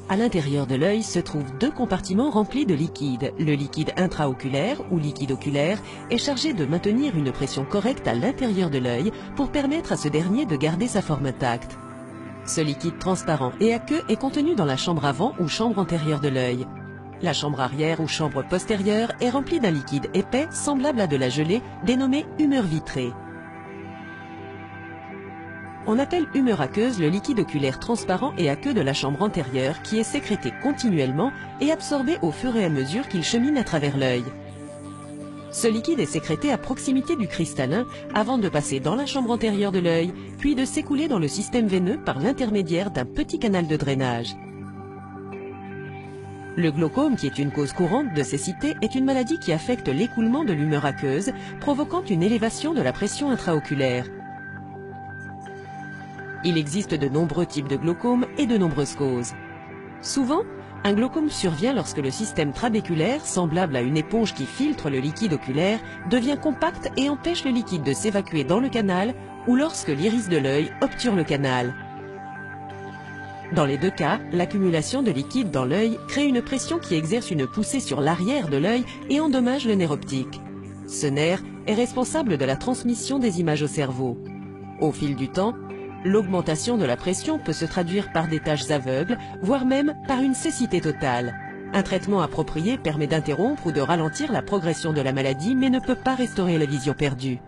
À l'intérieur de l'œil se trouvent deux compartiments remplis de liquide. Le liquide intraoculaire ou liquide oculaire est chargé de maintenir une pression correcte à l'intérieur de l'œil pour permettre à ce dernier de garder sa forme intacte. Ce liquide transparent et aqueux est contenu dans la chambre avant ou chambre antérieure de l'œil. La chambre arrière ou chambre postérieure est remplie d'un liquide épais semblable à de la gelée dénommé humeur vitrée. On appelle humeur aqueuse le liquide oculaire transparent et aqueux de la chambre antérieure qui est sécrété continuellement et absorbé au fur et à mesure qu'il chemine à travers l'œil. Ce liquide est sécrété à proximité du cristallin avant de passer dans la chambre antérieure de l'œil, puis de s'écouler dans le système veineux par l'intermédiaire d'un petit canal de drainage. Le glaucome, qui est une cause courante de cécité, est une maladie qui affecte l'écoulement de l'humeur aqueuse, provoquant une élévation de la pression intraoculaire. Il existe de nombreux types de glaucome et de nombreuses causes. Souvent, un glaucome survient lorsque le système trabéculaire, semblable à une éponge qui filtre le liquide oculaire, devient compact et empêche le liquide de s'évacuer dans le canal, ou lorsque l'iris de l'œil obture le canal. Dans les deux cas, l'accumulation de liquide dans l'œil crée une pression qui exerce une poussée sur l'arrière de l'œil et endommage le nerf optique. Ce nerf est responsable de la transmission des images au cerveau. Au fil du temps, l'augmentation de la pression peut se traduire par des taches aveugles, voire même par une cécité totale. Un traitement approprié permet d'interrompre ou de ralentir la progression de la maladie mais ne peut pas restaurer la vision perdue.